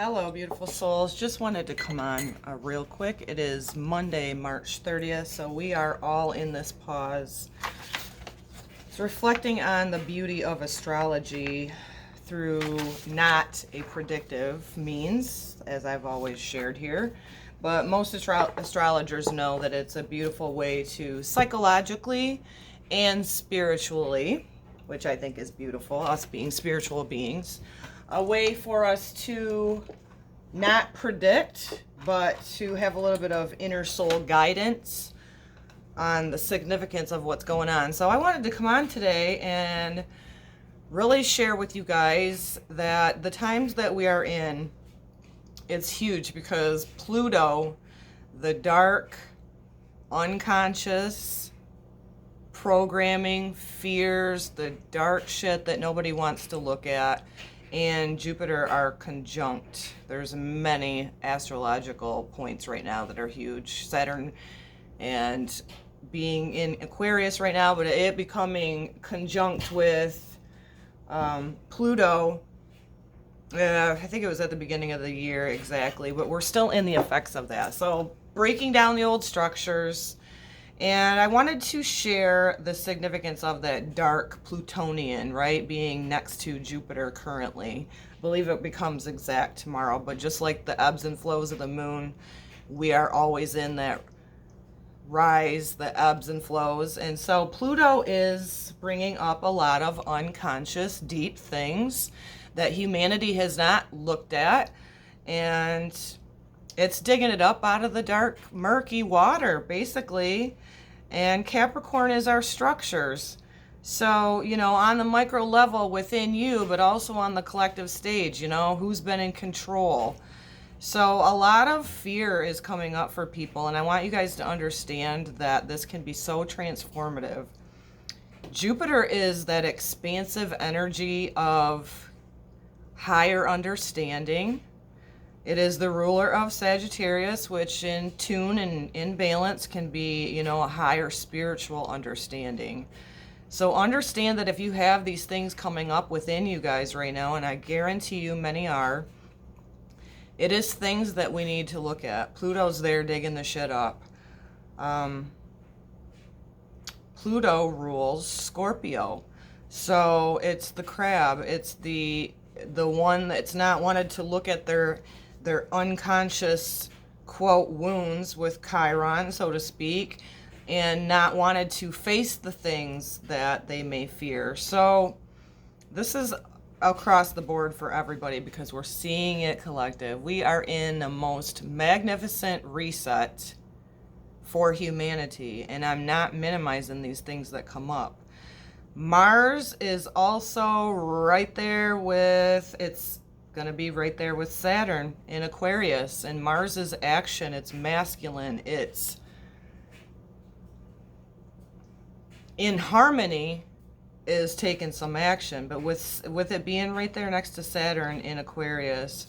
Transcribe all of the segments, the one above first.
Hello, beautiful souls. Just wanted to come on real quick. It is Monday, March 30th, so we are all in this pause. It's reflecting on the beauty of astrology through not a predictive means, as I've always shared here. But most astrologers know that it's a beautiful way to psychologically and spiritually, which I think is beautiful, us being spiritual beings, a way for us to not predict, but to have a little bit of inner soul guidance on the significance of what's going on. So I wanted to come on today and really share with you guys that the times that we are in, it's huge because Pluto, the dark, unconscious programming, fears, the dark shit that nobody wants to look at, and Jupiter are conjunct. There's many astrological points right now that are huge. Saturn and being in Aquarius right now, but it becoming conjunct with Pluto. I think it was at the beginning of the year exactly, but we're still in the effects of that. So breaking down the old structures. And I wanted to share the significance of that dark Plutonian, right, being next to Jupiter currently. I believe it becomes exact tomorrow, but just like the ebbs and flows of the moon, we are always in that rise, the ebbs and flows. And so Pluto is bringing up a lot of unconscious, deep things that humanity has not looked at. And it's digging it up out of the dark, murky water, basically. And Capricorn is our structures. So, on the micro level within you, but also on the collective stage, who's been in control. So a lot of fear is coming up for people. And I want you guys to understand that this can be so transformative. Jupiter is that expansive energy of higher understanding. It is the ruler of Sagittarius, which in tune and in balance can be, a higher spiritual understanding. So understand that if you have these things coming up within you guys right now, and I guarantee you many are, it is things that we need to look at. Pluto's there digging the shit up. Pluto rules Scorpio. So it's the crab. It's the one that's not wanted to look at their unconscious, quote, wounds with Chiron, so to speak, and not wanted to face the things that they may fear. So this is across the board for everybody because we're seeing it collective. We are in the most magnificent reset for humanity, and I'm not minimizing these things that come up. Mars is also right there with, it's going to be right there with Saturn in Aquarius, and Mars is action, it's masculine, it's in harmony, is taking some action. But with it being right there next to Saturn in Aquarius,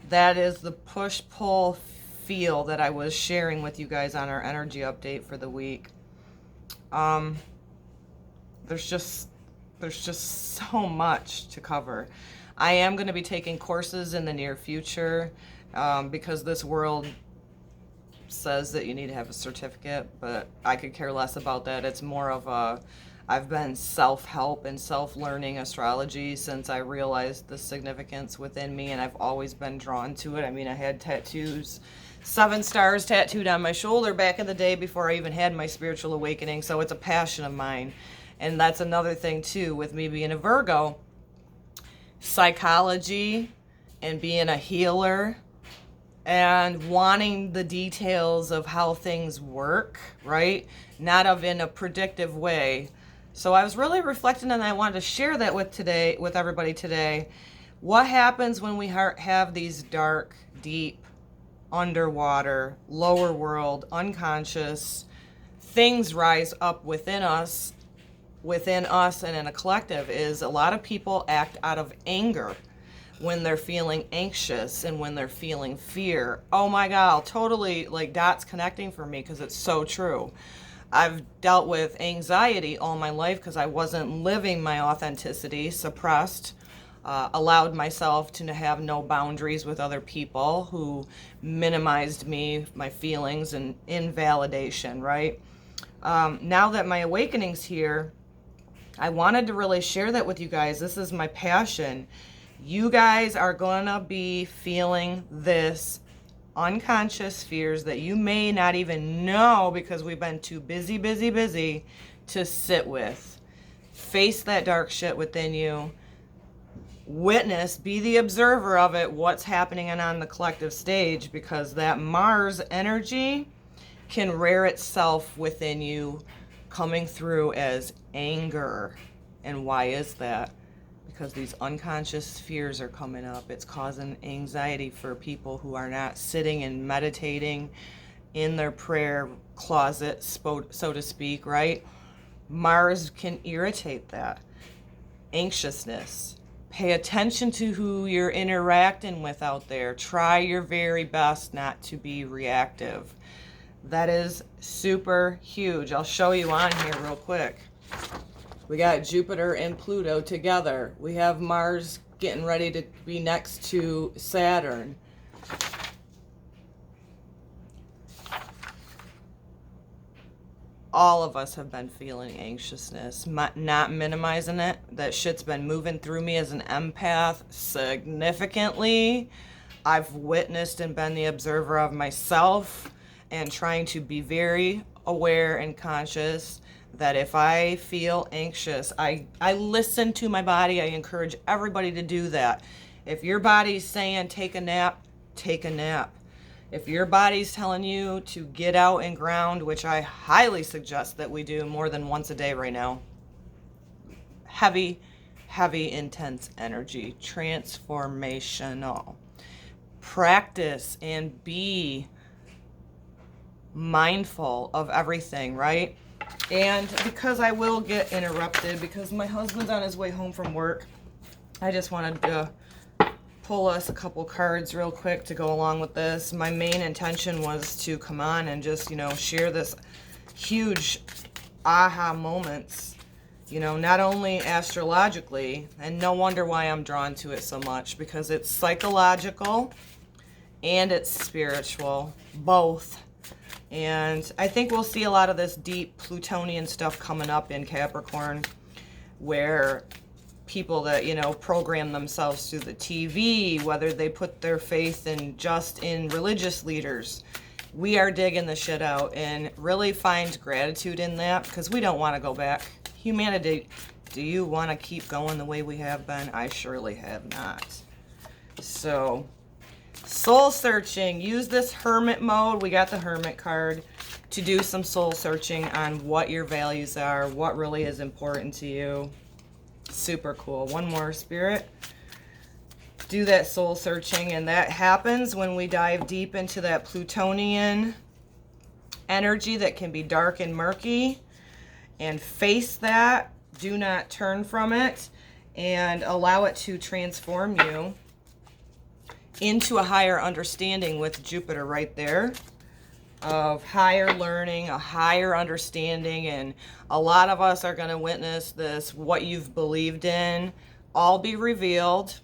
that is the push-pull feel that I was sharing with you guys on our energy update for the week. There's just so much to cover. I am going to be taking courses in the near future because this world says that you need to have a certificate, but I could care less about that. It's more of I've been self-help and self-learning astrology since I realized the significance within me, and I've always been drawn to it. I mean, I had tattoos, 7 stars tattooed on my shoulder back in the day before I even had my spiritual awakening, so it's a passion of mine. And that's another thing, too, with me being a Virgo. Psychology and being a healer and wanting the details of how things work, right? Not in a predictive way. So I was really reflecting, and I wanted to share that with everybody today. What happens when we have these dark, deep, underwater, lower world, unconscious things rise up within us and in a collective is a lot of people act out of anger when they're feeling anxious and when they're feeling fear. Oh my God, totally like dots connecting for me because it's so true. I've dealt with anxiety all my life because I wasn't living my authenticity, suppressed, allowed myself to have no boundaries with other people who minimized me, my feelings, and invalidation, right? Now that my awakening's here, I wanted to really share that with you guys. This is my passion. You guys are going to be feeling this unconscious fears that you may not even know because we've been too busy to sit with. Face that dark shit within you. Witness, be the observer of it, what's happening on the collective stage, because that Mars energy can rear itself within you, coming through as anger. And why is that? Because these unconscious fears are coming up. It's causing anxiety for people who are not sitting and meditating in their prayer closet, so to speak, right? Mars can irritate that. Anxiousness. Pay attention to who you're interacting with out there. Try your very best not to be reactive. That is super huge. I'll show you on here real quick. We got Jupiter and Pluto together. We have Mars getting ready to be next to Saturn. All of us have been feeling anxiousness, not minimizing it. That shit's been moving through me as an empath significantly. I've witnessed and been the observer of myself and trying to be very aware and conscious that if I feel anxious, I listen to my body. I encourage everybody to do that. If your body's saying take a nap, take a nap. If your body's telling you to get out and ground, which I highly suggest that we do more than once a day right now, heavy, intense energy, transformational. Practice and be mindful of everything, right? And because I will get interrupted, because my husband's on his way home from work, I just wanted to pull us a couple cards real quick to go along with this. My main intention was to come on and just, share this huge aha moments, not only astrologically, and no wonder why I'm drawn to it so much, because it's psychological and it's spiritual, both. And I think we'll see a lot of this deep Plutonian stuff coming up in Capricorn, where people that, program themselves through the TV, whether they put their faith in religious leaders, we are digging the shit out and really find gratitude in that, because we don't want to go back. Humanity, do you want to keep going the way we have been? I surely have not. So, soul searching. Use this hermit mode. We got the hermit card to do some soul searching on what your values are, what really is important to you. Super cool. One more, Spirit. Do that soul searching, and that happens when we dive deep into that Plutonian energy that can be dark and murky, and face that. Do not turn from it, and allow it to transform you into a higher understanding with Jupiter right there, of higher learning, a higher understanding. And a lot of us are going to witness this, what you've believed in, all be revealed,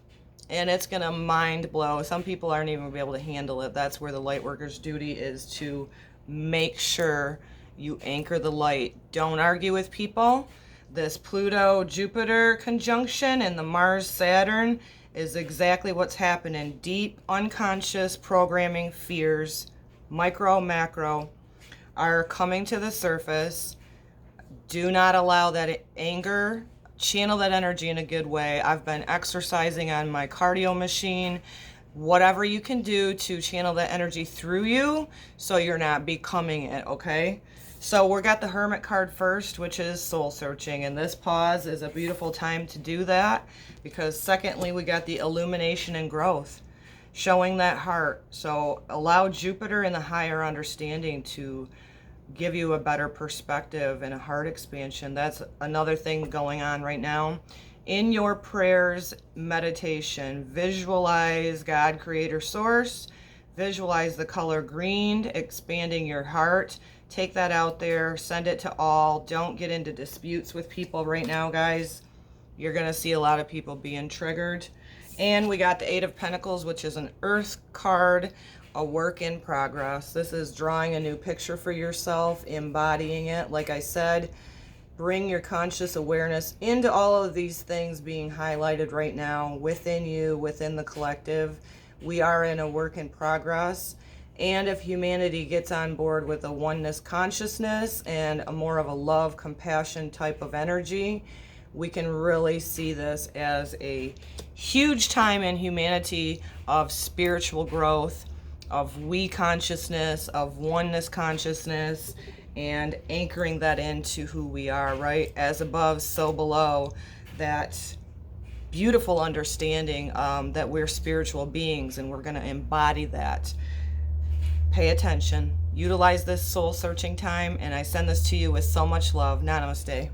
and it's going to mind blow. Some people aren't even going to be able to handle it. That's where the light worker's duty is, to make sure you anchor the light. Don't argue with people. This Pluto-Jupiter conjunction and the Mars-Saturn is exactly what's happening. Deep, unconscious programming fears, micro, macro, are coming to the surface. Do not allow that anger. Channel that energy in a good way. I've been exercising on my cardio machine. Whatever you can do to channel that energy through you so you're not becoming it, okay? So we got the Hermit card first, which is soul searching, and this pause is a beautiful time to do that, because secondly, we got the illumination and growth, showing that heart. So allow Jupiter and the higher understanding to give you a better perspective and a heart expansion. That's another thing going on right now. In your prayers, meditation, visualize God, Creator, Source. Visualize the color green, expanding your heart. Take that out there, send it to all. Don't get into disputes with people right now, guys. You're going to see a lot of people being triggered. And we got the Eight of Pentacles, which is an Earth card, a work in progress. This is drawing a new picture for yourself, embodying it. Like I said, bring your conscious awareness into all of these things being highlighted right now within you, within the collective. We are in a work in progress. And if humanity gets on board with a oneness consciousness and a more of a love, compassion type of energy, we can really see this as a huge time in humanity of spiritual growth, of we consciousness, of oneness consciousness, and anchoring that into who we are, right? As above, so below. That beautiful understanding that we're spiritual beings and we're going to embody that. Pay attention. Utilize this soul searching time, and I send this to you with so much love. Namaste.